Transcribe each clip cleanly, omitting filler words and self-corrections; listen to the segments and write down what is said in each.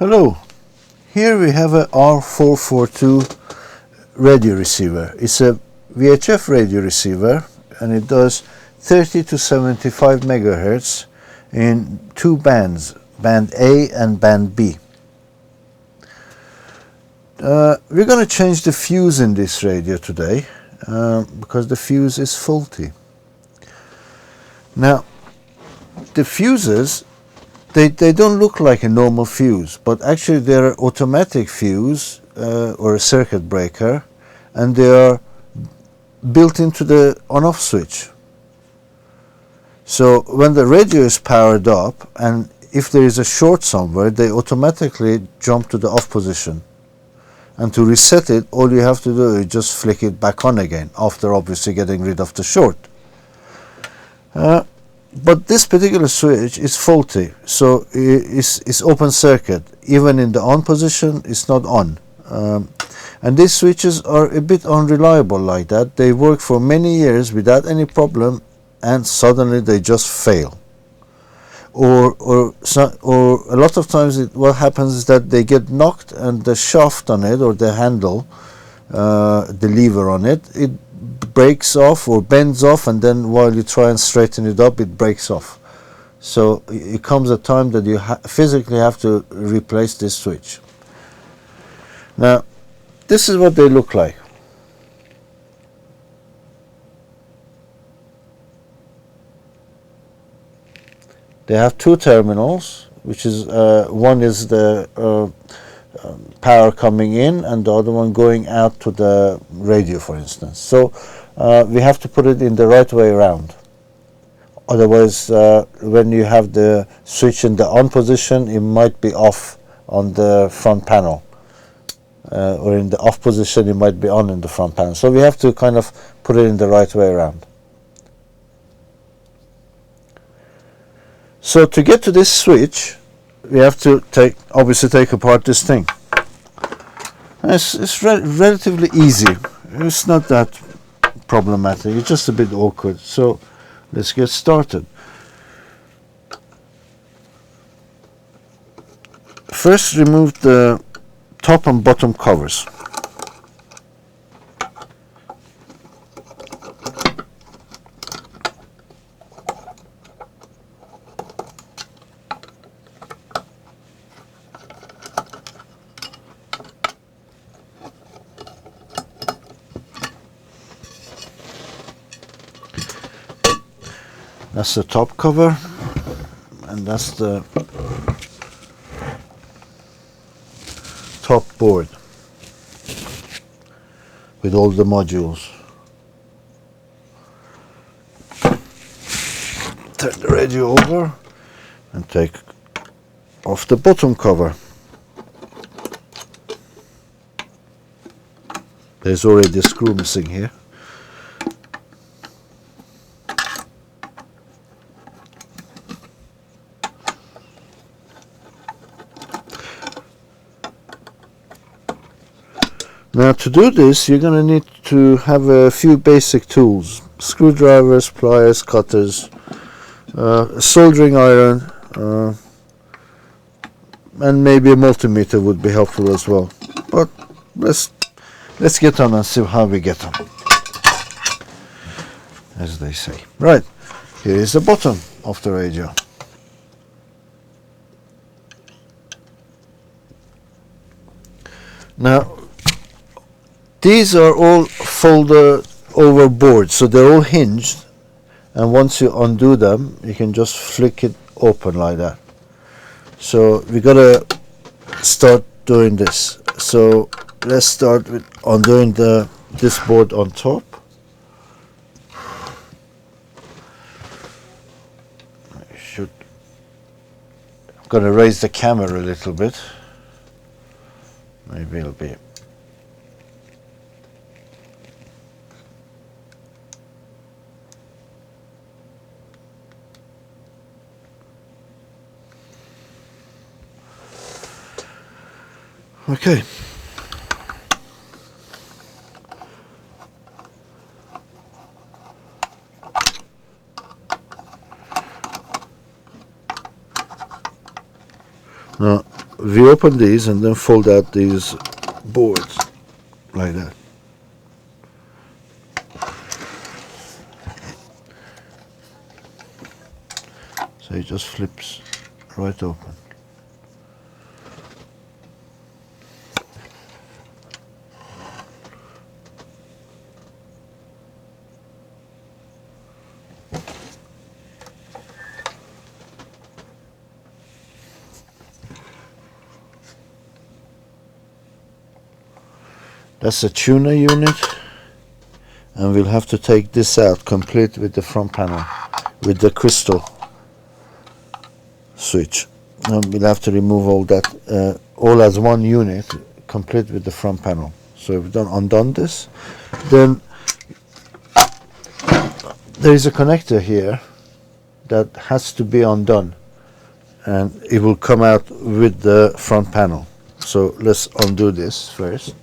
Hello, here we have a R442 radio receiver. It's a VHF radio receiver and it does 30 to 75 megahertz in two bands, band A and band B. We're going to change the fuse in this radio today because the fuse is faulty. Now, the fuses, they don't look like a normal fuse, but actually they're an automatic fuse or a circuit breaker, and they are built into the on-off switch. So when the radio is powered up, and if there is a short somewhere, they automatically jump to the off position. And to reset it, all you have to do is just flick it back on again, after obviously getting rid of the short. But this particular switch is faulty, so it's open circuit. Even in the on position, it's not on. And these switches are a bit unreliable like that. They work for many years without any problem, and suddenly they just fail. Or a lot of times what happens is that they get knocked and the shaft on it, or the handle, the lever on it, it breaks off or bends off, and then while you try and straighten it up, it breaks off. So it comes a time that you physically have to replace this switch. Now, this is what they look like. They have two terminals, which is one is the power coming in, and the other one going out to the radio, for instance. So we have to put it in the right way around. Otherwise, when you have the switch in the on position, it might be off on the front panel. Or in the off position, it might be on in the front panel. So we have to kind of put it in the right way around. So to get to this switch, we have to obviously take apart this thing. It's relatively easy. It's not that problematic. It's just a bit awkward. So let's get started. First, remove the top and bottom covers. That's the top cover, and that's the top board with all the modules. Turn the radio over and take off the bottom cover. There's already a screw missing here. Now, to do this, you're going to need to have a few basic tools: screwdrivers, pliers, cutters, a soldering iron, and maybe a multimeter would be helpful as well. But let's get on and see how we get on, as they say. Right, here is the bottom of the radio. Now, these are all folded over boards, so they're all hinged, and once you undo them, you can just flick it open like that. So we gotta start doing this. So let's start with undoing this board on top. I'm gonna raise the camera a little bit. Maybe it'll be. Okay. Now, we open these and then fold out these boards like that. So it just flips right open. That's a tuner unit, and we'll have to take this out complete with the front panel, with the crystal switch. And we'll have to remove all that, all as one unit, complete with the front panel. So if we've undone this, then there is a connector here that has to be undone, and it will come out with the front panel. So let's undo this first.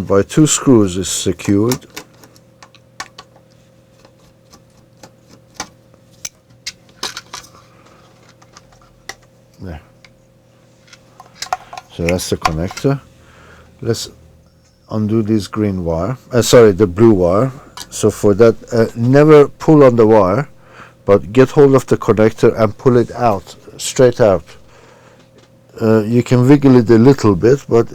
By 2 screws is secured. There. So that's the connector. Let's undo this green wire. Sorry, the blue wire. So for that, never pull on the wire, but get hold of the connector and pull it out, straight out. You can wiggle it a little bit, but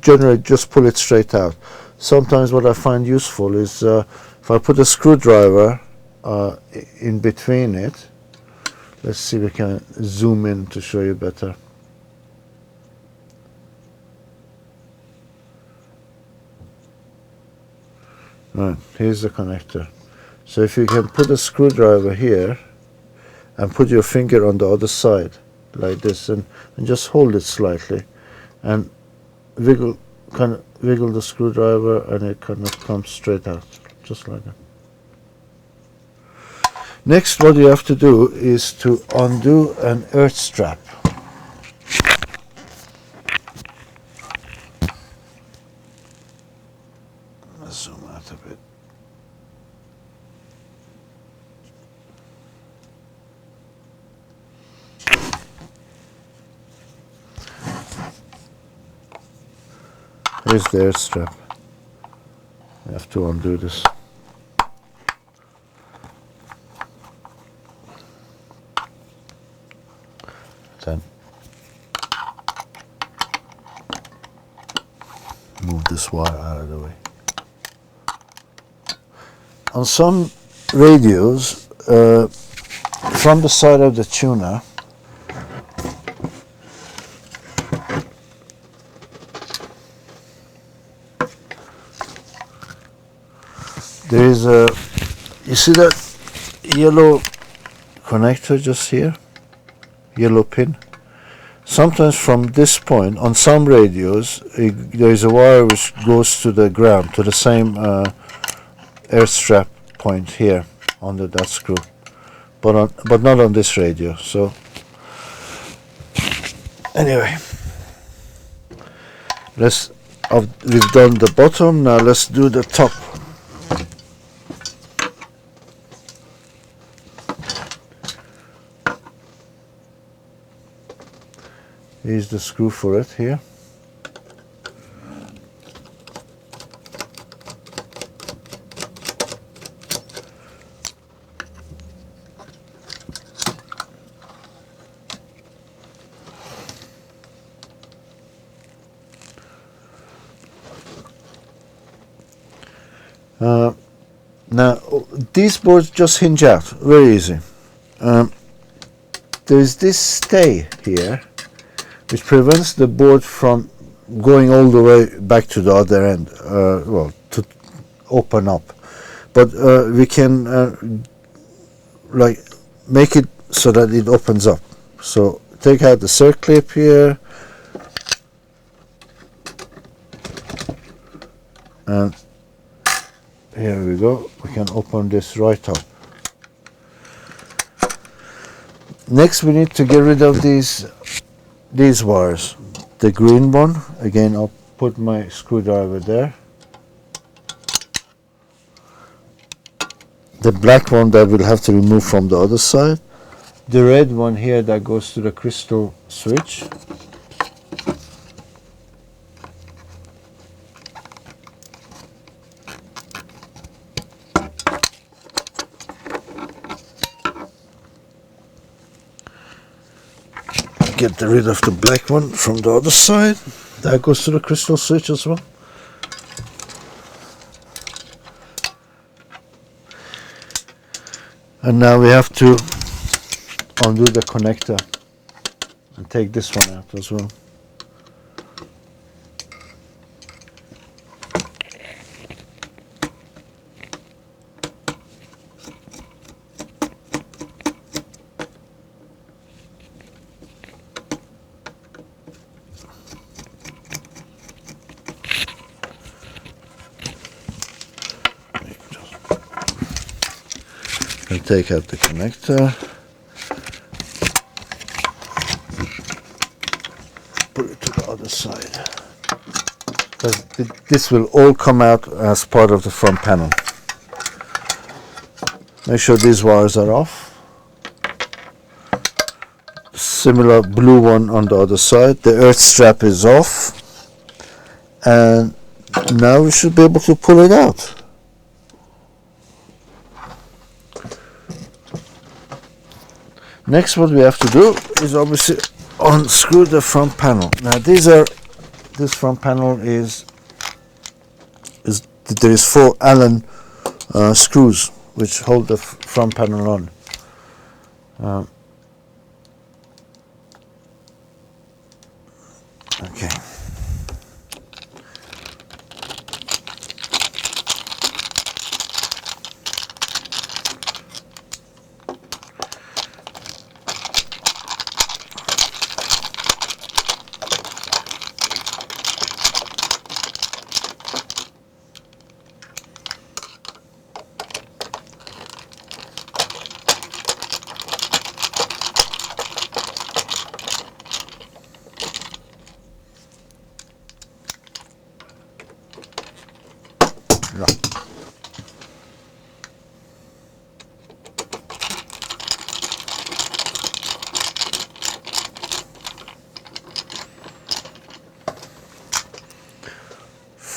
generally just pull it straight out. Sometimes what I find useful is if I put a screwdriver in between it. Let's see if we can zoom in to show you better. Right, here's the connector. So if you can put a screwdriver here and put your finger on the other side like this, and just hold it slightly and wiggle, kind of wiggle the screwdriver, and it kind of comes straight out, just like that. Next, what you have to do is to undo an earth strap. Let's zoom out a bit. Here's the earth strap. I have to undo this. Then move this wire out of the way. On some radios, from the side of the tuner, there is a, you see that yellow connector just here? Yellow pin. Sometimes from this point, on some radios, there is a wire which goes to the ground, to the same air strap point here under that screw, but not on this radio. So anyway, we've done the bottom. Now let's do the top. Here's the screw for it here. Now these boards just hinge out, very easy. There's this stay here which prevents the board from going all the way back to the other end, well, to open up. But we can like make it so that it opens up. So take out the circlip here, and here we go. We can open this right up. Next, we need to get rid of these wires. The green one, again, I'll put my screwdriver there. the black one that we'll have to remove from the other side, the red one here that goes to the crystal switch, get rid of the black one from the other side. That goes to the crystal switch as well. And now we have to undo the connector and take this one out as well. And take out the connector, put it to the other side, because this will all come out as part of the front panel. Make sure these wires are off. Similar blue one on the other side. The earth strap is off, and now we should be able to pull it out. Next, what we have to do is obviously unscrew the front panel. Now this front panel is there is 4 Allen screws which hold the front panel on. Okay.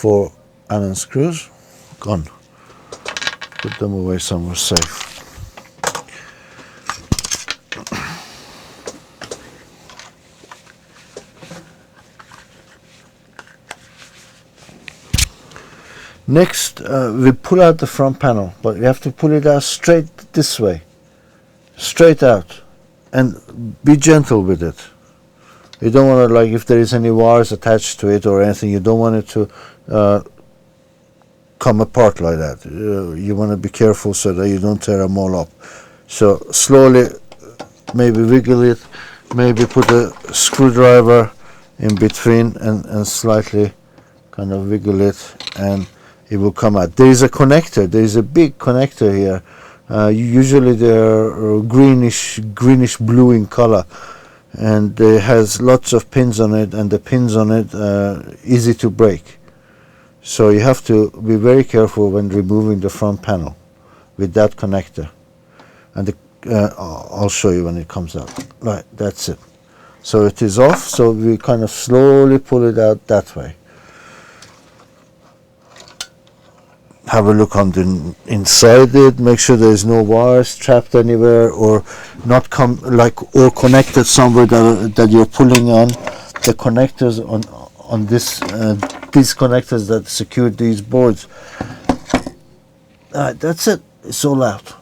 Four Allen screws gone. Put them away somewhere safe. Next, we pull out the front panel, but we have to pull it out straight this way, straight out, and be gentle with it. You don't want to, like, if there is any wires attached to it or anything, you don't want it to come apart like that. You want to be careful so that you don't tear them all up. So slowly, maybe wiggle it, maybe put a screwdriver in between and slightly kind of wiggle it, and it will come out. There is a connector. There is a big connector here. Usually they are greenish blue in color, and it has lots of pins on it, and the pins on it easy to break. So you have to be very careful when removing the front panel with that connector. And I'll show you when it comes out. Right, that's it. So it is off, so we kind of slowly pull it out that way. Have a look on the inside it, make sure there is no wires trapped anywhere or not or connected somewhere that you're pulling on. The connectors on this these connectors that secure these boards. Alright, that's it. It's all out.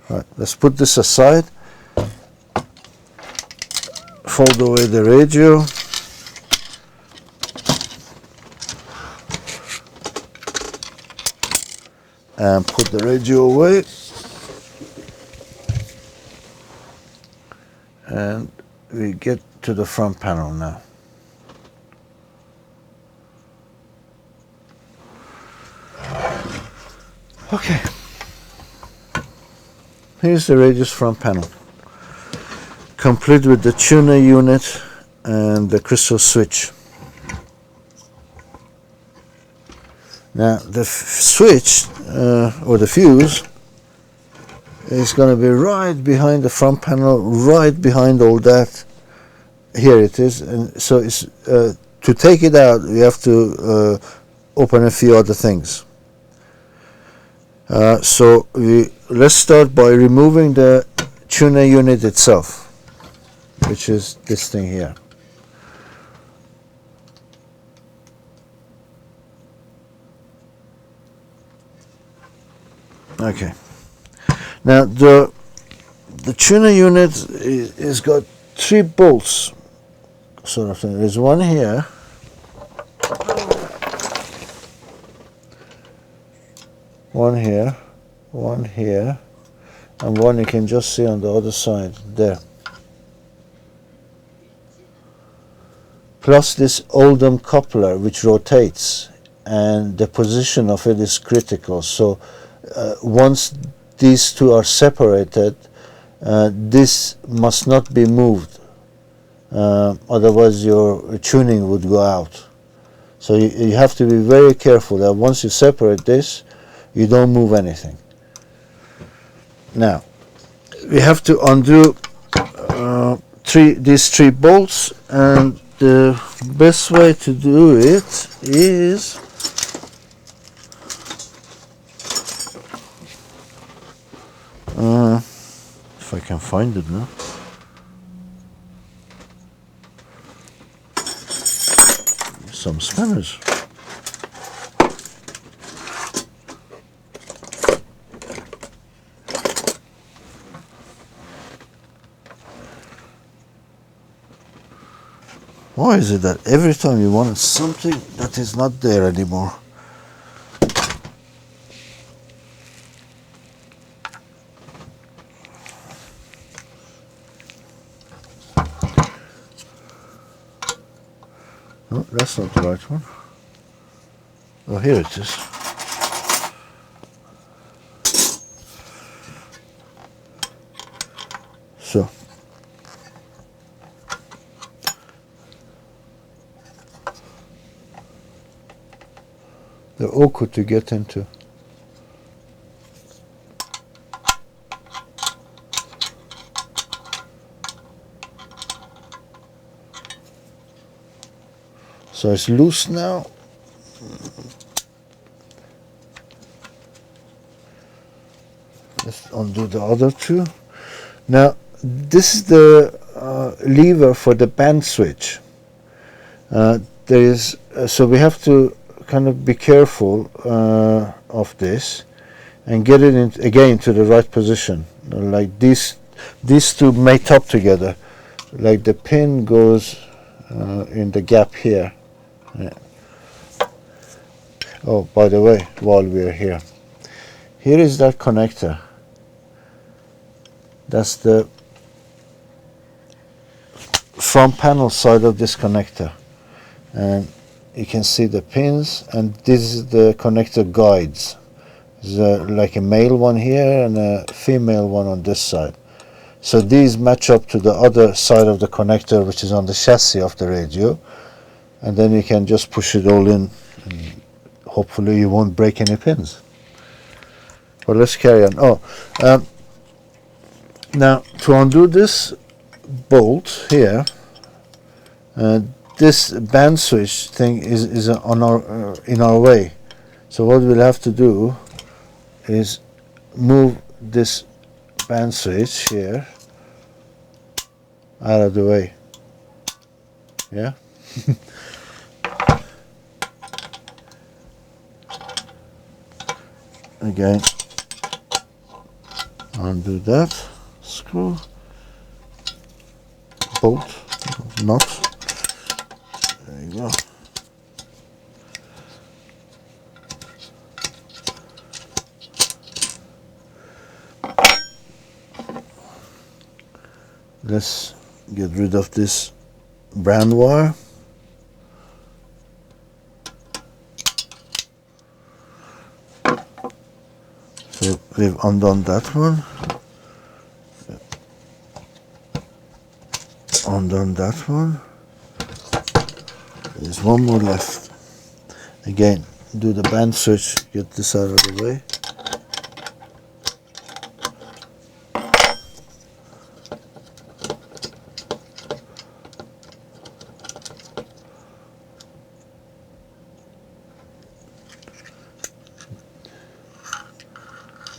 Alright, let's put this aside. Fold away the radio. And put the radio away, and we get to the front panel now. Okay, here's the radio's front panel, complete with the tuner unit and the crystal switch. Now the switch or the fuse is going to be right behind the front panel, right behind all that. Here it is, and so it's to take it out we have to open a few other things. So let's start by removing the tuner unit itself, which is this thing here. Okay. Now the tuner unit is got 3 bolts, sort of thing. There's one here, one here, one here, and one you can just see on the other side there. Plus this Oldham coupler which rotates, and the position of it is critical. So once these two are separated, this must not be moved, otherwise your tuning would go out. So you have to be very careful that once you separate this, you don't move anything. Now we have to undo these 3 bolts, and the best way to do it is if I can find it now. Some spanners. Why is it that every time you want something that is not there anymore? No, that's not the right one. Oh, here it is. So they're awkward to get into. So it's loose now. Let's undo the other 2. Now this is the lever for the band switch. There is so we have to kind of be careful of this and get it in, again to the right position. Like these 2 mate up together. Like the pin goes in the gap here. Yeah. Oh, by the way, while we're here, here is that connector. That's the front panel side of this connector, and you can see the pins, and this is the connector guides. There's like a male one here and a female one on this side. So these match up to the other side of the connector, which is on the chassis of the radio, and then you can just push it all in, and hopefully you won't break any pins. But let's carry on. Oh, now to undo this bolt here, this band switch thing is on our in our way. So what we'll have to do is move this band switch here out of the way. Yeah. Again, undo that screw, bolt, nut. There you go. Let's get rid of this brand wire. So we've undone that one, undone that one. There's one more left. Again, do the band switch, get this out of the way.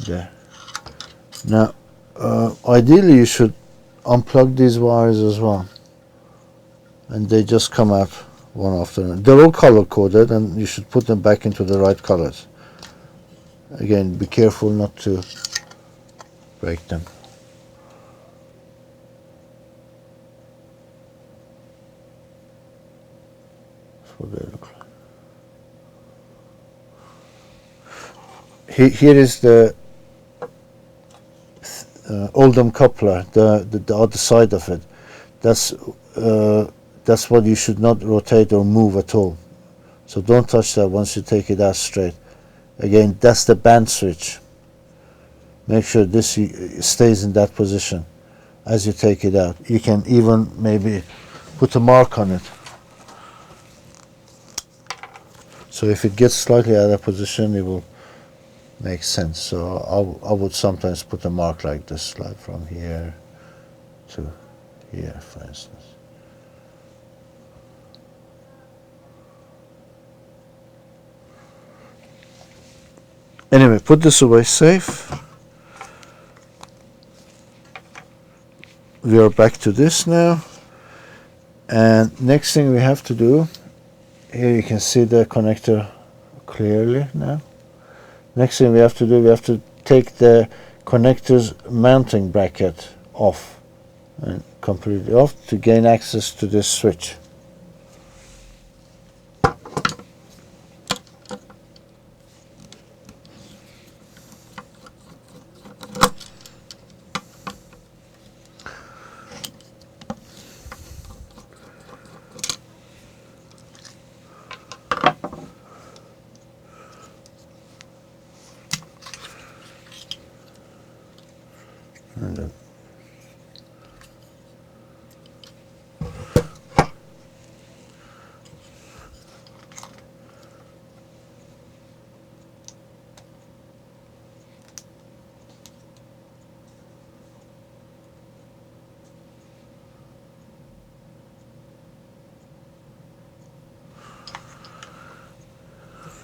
There. Now, ideally you should unplug these wires as well, and they just come up one after another. They're all color coded, and you should put them back into the right colors. Again, be careful not to break them. That's what they look like. Here is the Oldham coupler, the other side of it. That's what you should not rotate or move at all. So don't touch that once you take it out straight. Again, that's the band switch. Make sure this stays in that position as you take it out. You can even maybe put a mark on it. So if it gets slightly out of position, it will make sense. So I would sometimes put a mark like this, like from here to here, for instance. Anyway, put this away safe. We are back to this now, and next thing we have to do, here you can see the connector clearly now. Next thing we have to do, we have to take the connector's mounting bracket off, and completely off, to gain access to this switch. And then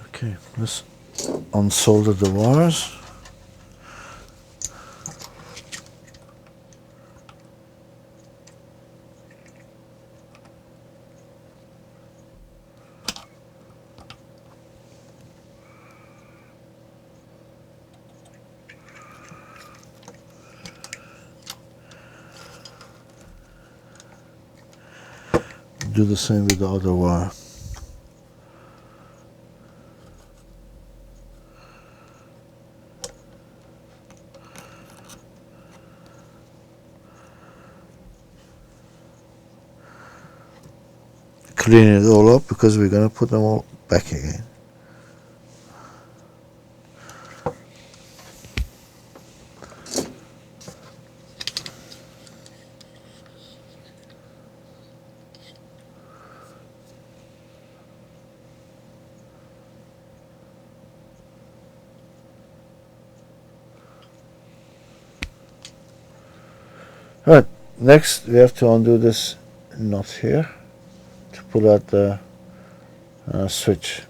okay, let's unsolder the wires. Do the same with the other wire. Clean it all up because we're going to put them all back again. Right, next we have to undo this knot here to pull out the switch.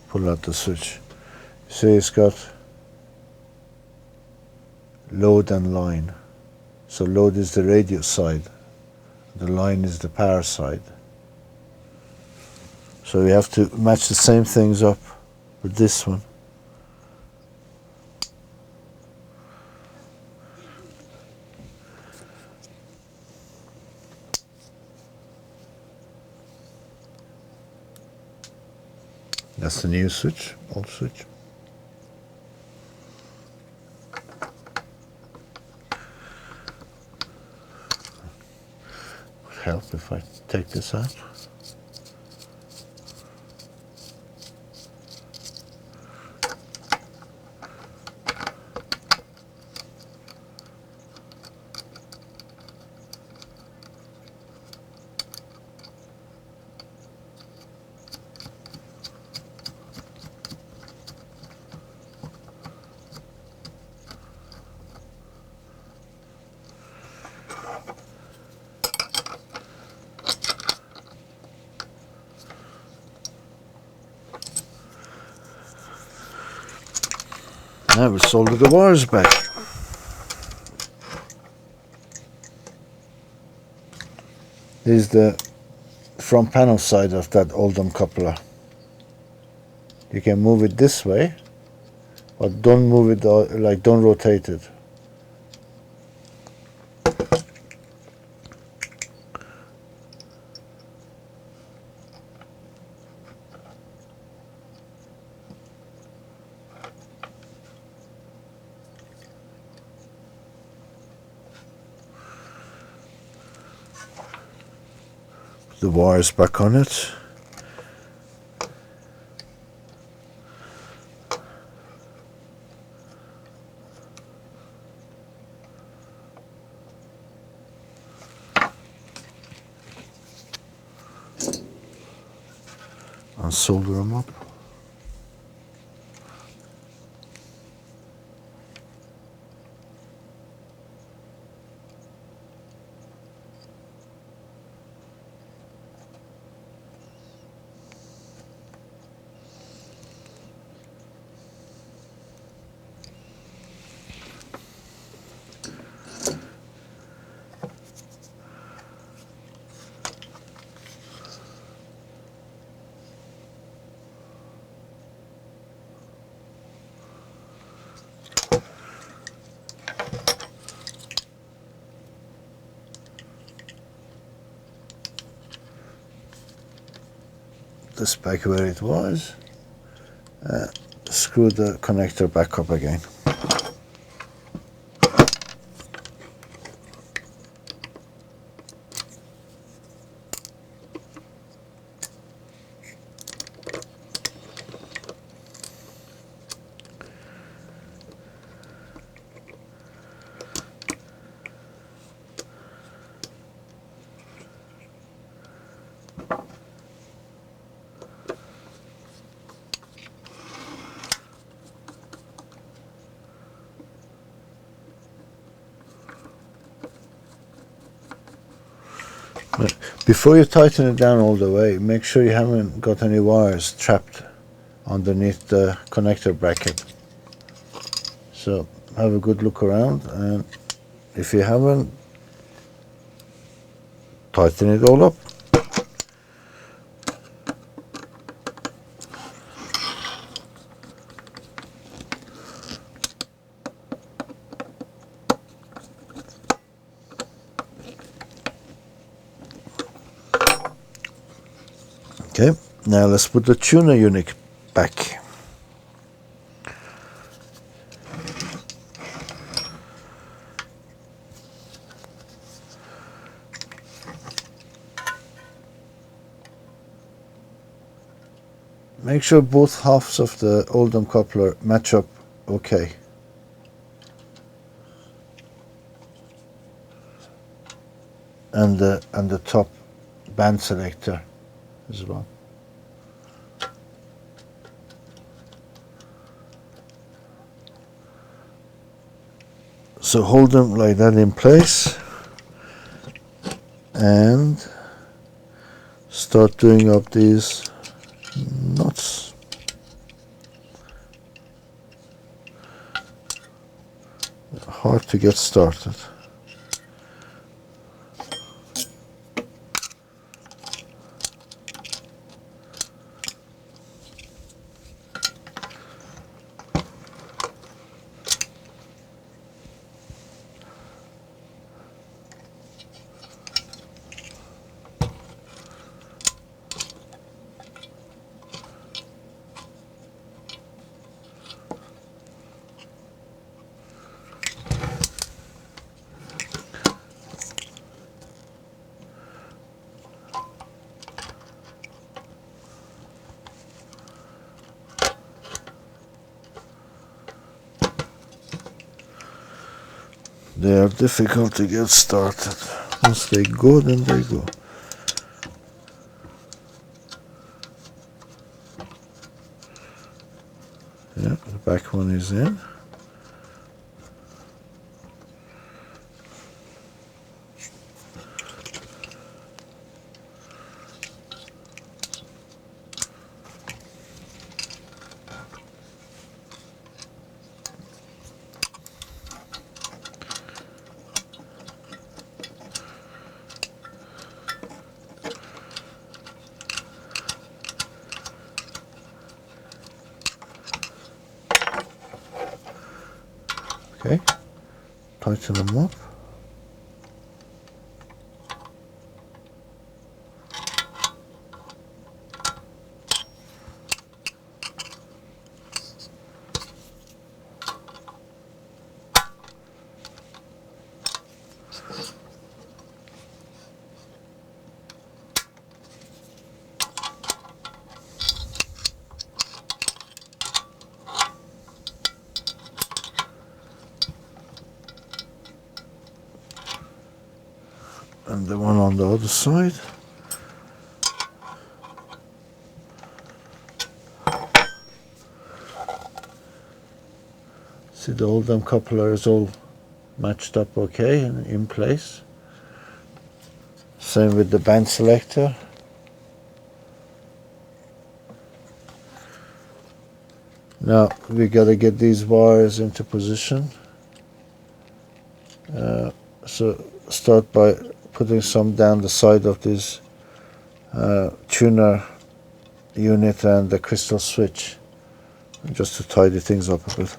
Pull out the switch. See, it's got load and line. So load is the radio side, the line is the power side. So we have to match the same things up with this one. That's the new switch. old switch. Would help if I take this out. Now we solder the wires back. This is the front panel side of that Oldham coupler. You can move it this way, but don't move it, like don't rotate it. The wires back on it. And solder them up. This back where it was, screw the connector back up again. But before you tighten it down all the way, make sure you haven't got any wires trapped underneath the connector bracket. So have a good look around, and if you haven't, tighten it all up. Okay, now let's put the tuner unit back. Make sure both halves of the Oldham coupler match up okay. And the top band selector as well. So hold them like that in place and start doing up these knots. Hard to get started. They are difficult to get started. Once they go, then they go. Yeah, the back one is in. Okay, tighten them up. And the one on the other side. See, the Oldham coupler is all matched up okay and in place. Same with the band selector. Now we got to get these wires into position. So start by putting some down the side of this tuner unit and the crystal switch, just to tidy things up a bit.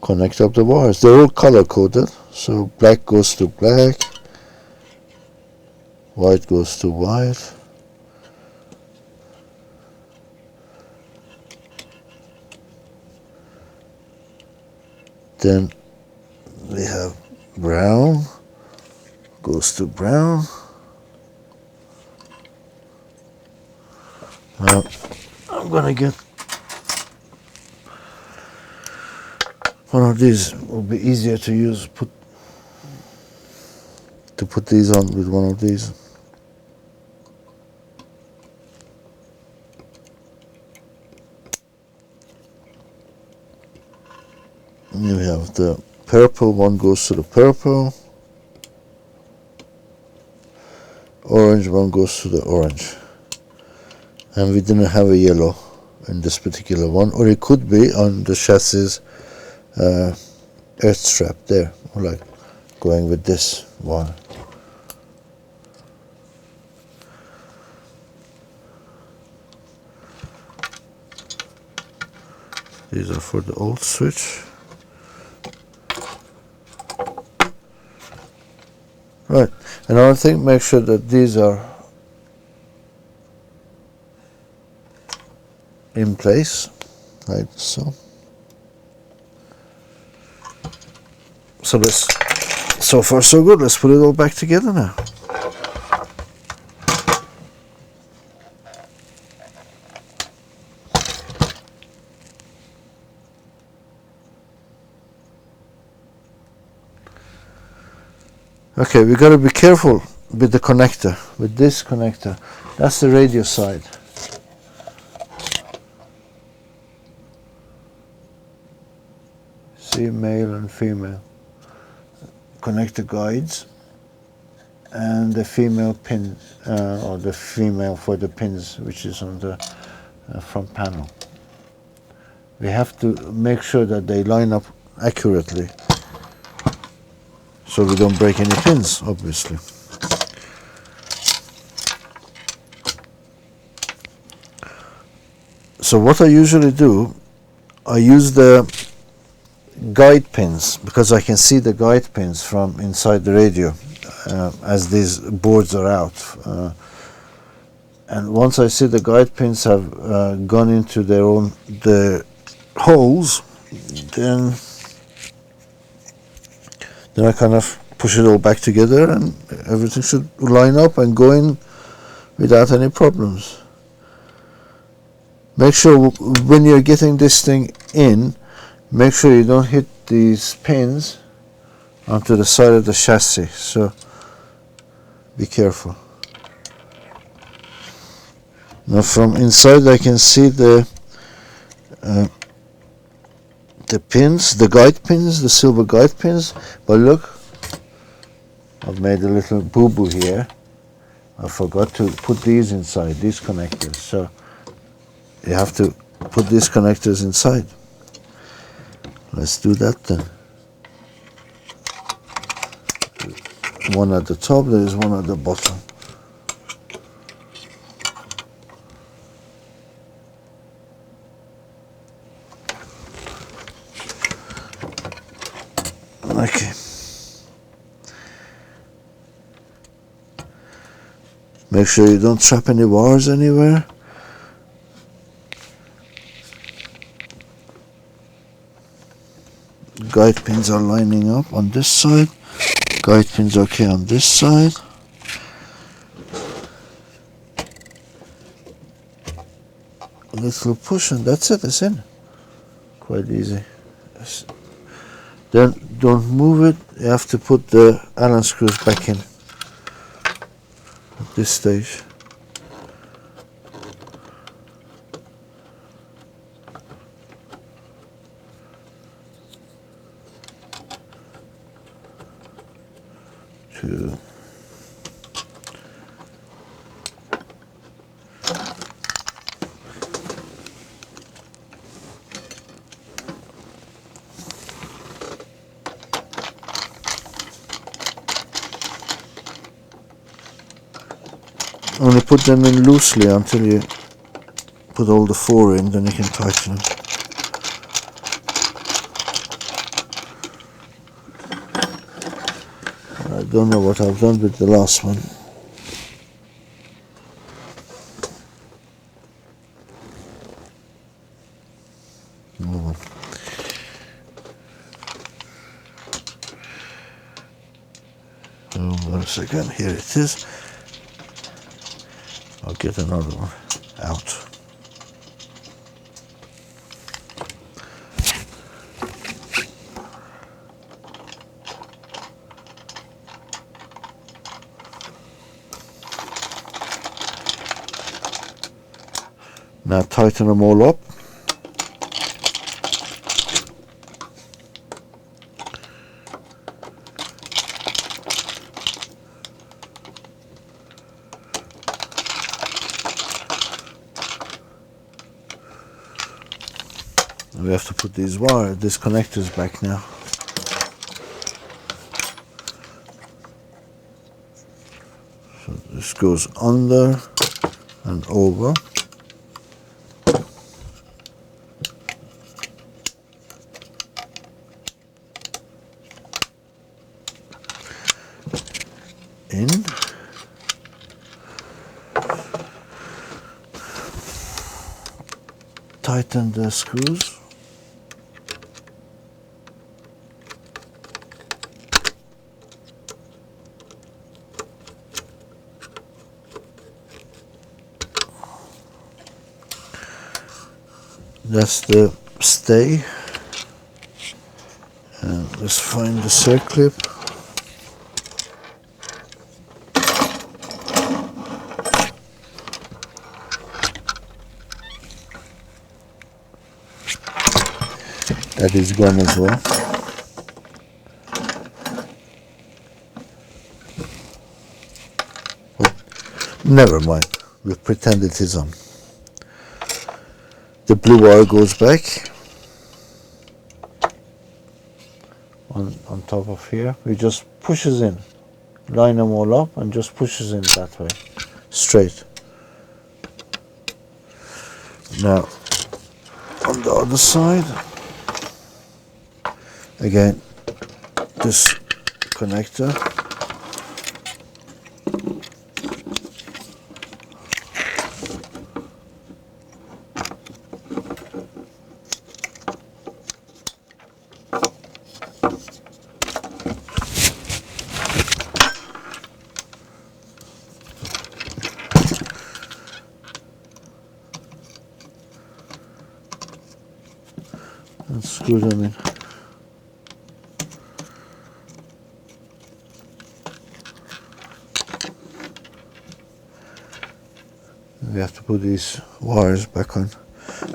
Connect up the wires. They're all color coded, so black goes to black, white goes to white. Then we have brown goes to brown. Now I'm gonna get one of these. Will be easier to use. Put these on with one of these. And you have the purple one goes to the purple. Orange one goes to the orange. And we didn't have a yellow in this particular one, or it could be on the chassis earth strap there, or like going with this one. These are for the old switch. Right, another thing, make sure that these are in place, like so. So so far so good. Let's put it all back together now. Okay, we got to be careful with the connector, with this connector. That's the radio side. See, male and female. Connector guides and the female pin, or the female for the pins, which is on the front panel. We have to make sure that they line up accurately, so we don't break any pins, obviously. So what I usually do, I use the guide pins, because I can see the guide pins from inside the radio as these boards are out. and once I see the guide pins have gone into the holes, then I kind of push it all back together and everything should line up and go in without any problems. Make sure when you're getting this thing in, make sure you don't hit these pins onto the side of the chassis, so be careful. Now from inside I can see the pins, the guide pins, the silver guide pins, but look, I've made a little boo-boo here. I forgot to put these inside, these connectors, so you have to put these connectors inside. Let's do that then. One at the top, there is one at the bottom. Okay. Make sure you don't trap any wires anywhere. Guide pins are lining up on this side. Guide pins okay on this side. A little push and that's it, it's in. Quite easy. Then don't move it, you have to put the Allen screws back in at this stage. Two. Only put them in loosely until you put all the four in, then you can tighten them. I don't know what I've done with the last one. Once again, here it is. I'll get another one out. Now tighten them all up. We have to put these connectors back now. So this goes under and over. In. Tighten the screws. That's the stay. And let's find the circlip. That is gone as well. But never mind, we'll pretend it is on. The blue wire goes back on top of here. We just pushes in, line them all up and just pushes in that way, straight. Now on the other side, again, this connector. and screw them in. We have to put these wires back on.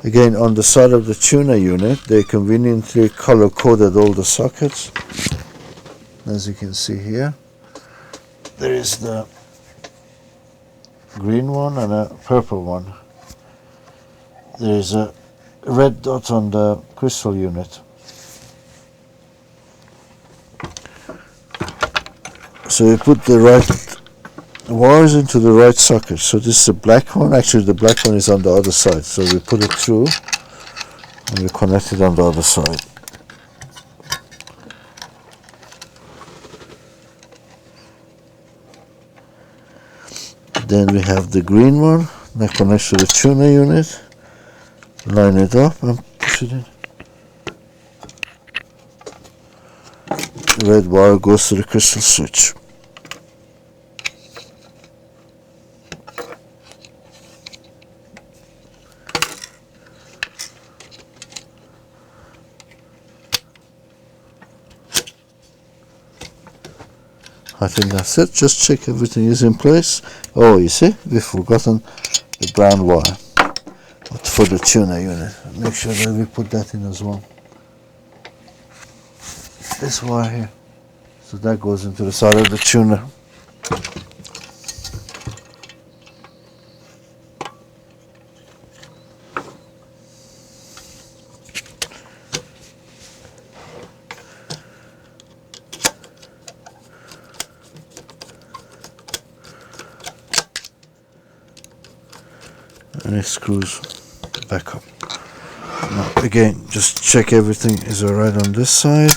Again, on the side of the tuner unit, they conveniently color-coded all the sockets. As you can see here, there is the green one and a purple one. There is a red dot on the crystal unit. So you put the right wires into the right socket. So this is the black one. Actually, the black one is on the other side. So we put it through and we connect it on the other side. Then we have the green one that connects to the tuner unit. Line it up and push it in. The red wire goes to the crystal switch. I think that's it. Just check everything is in place. Oh, you see, we've forgotten the brown wire for the tuner unit. Make sure that we put that in as well. This wire here. So that goes into the side of the tuner. And it screws back up. Now again, just check everything is alright on this side.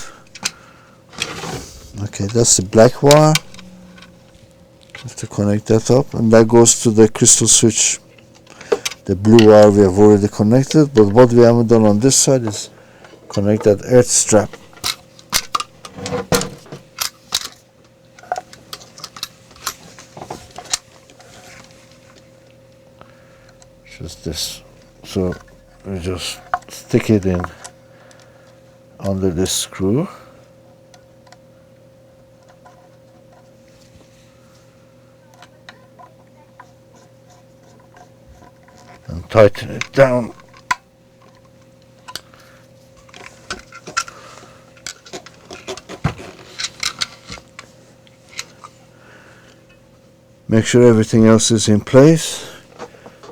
Okay, that's the black wire. Have to connect that up, and that goes to the crystal switch. The blue wire we have already connected, but what we haven't done on this side is connect that earth strap. Just this. So we just stick it in under this screw. And tighten it down. Make sure everything else is in place.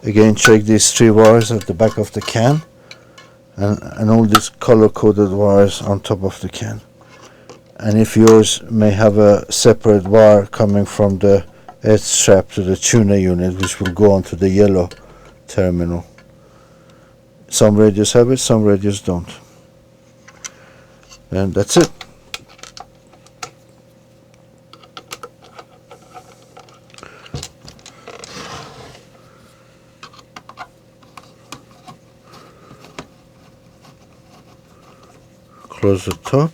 Again, check these 3 wires at the back of the can and all these color-coded wires on top of the can. And if yours may have a separate wire coming from the earth strap to the tuner unit, which will go onto the yellow terminal. Some radios have it, some radios don't. And that's it. Close the top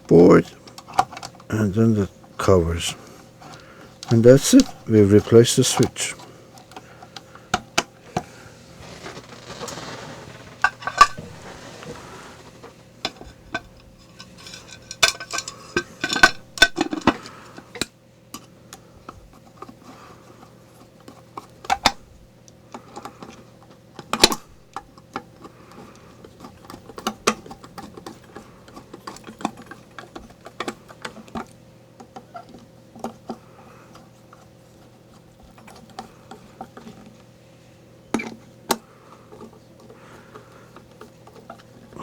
board and then the covers, and that's it. We've replaced the switch.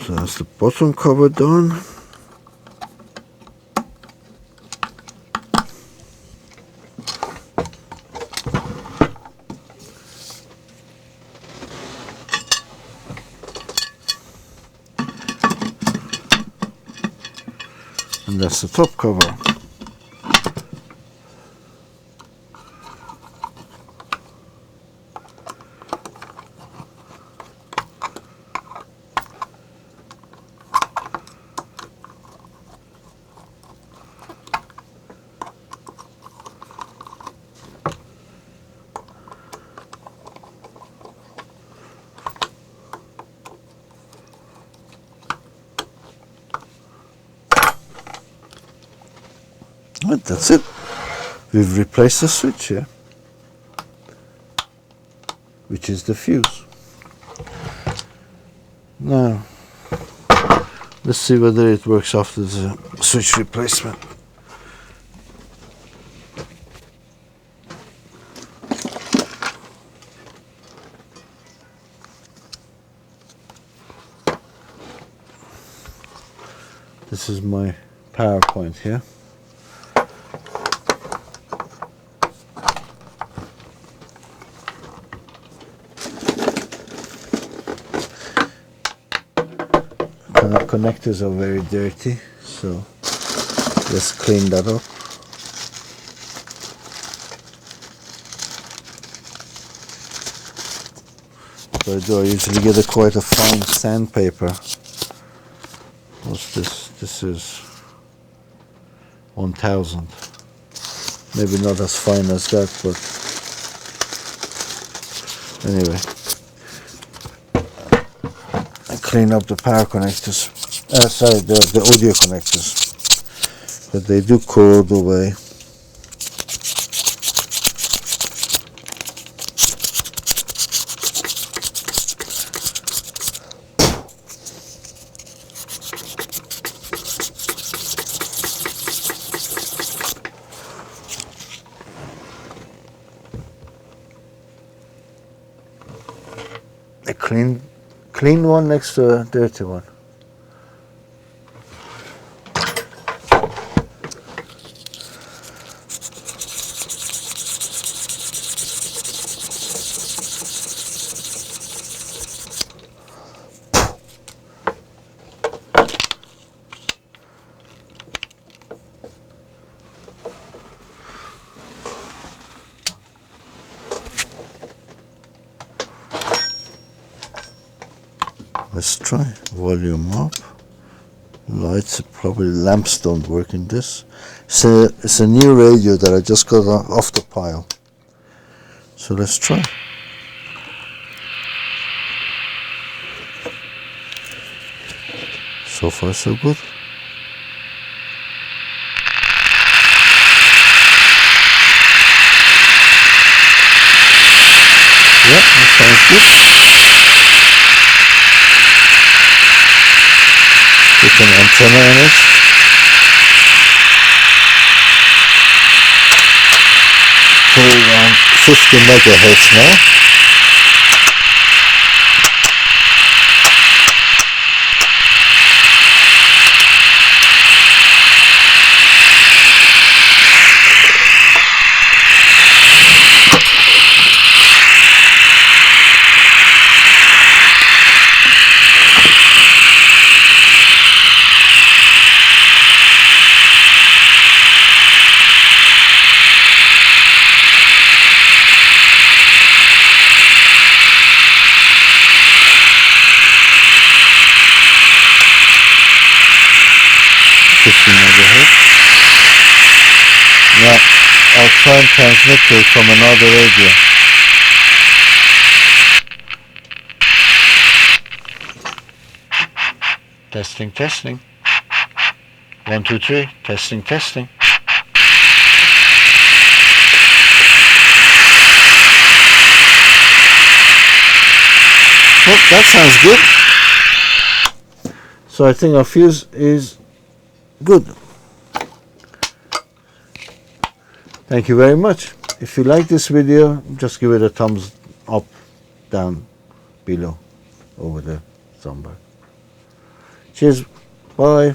So that's the bottom cover done. And that's the top cover. replacement. That's it. We've replaced the switch here, which is the fuse. Now, let's see whether it works after the switch replacement. This is my power point here. The connectors are very dirty, so let's clean that up. So I usually get quite a fine sandpaper. What's this? This is 1000. Maybe not as fine as that, but anyway. I clean up the power connectors. Sorry, the audio connectors. But they do corrode away. A clean one next to a dirty one. Let's try. Volume up. Lights, probably lamps don't work in this. It's a new radio that I just got off the pile. So let's try. So far so good. Yeah, that sounds good. Put an antenna on it. Put around 50 megahertz now. Now I'll try and transmit to it from another radio. Testing, testing. 1, 2, 3. Testing, testing. Well, that sounds good. So I think our fuse is good. Thank you very much. If you like this video, just give it a thumbs up, down, below, over there somewhere. Cheers. Bye.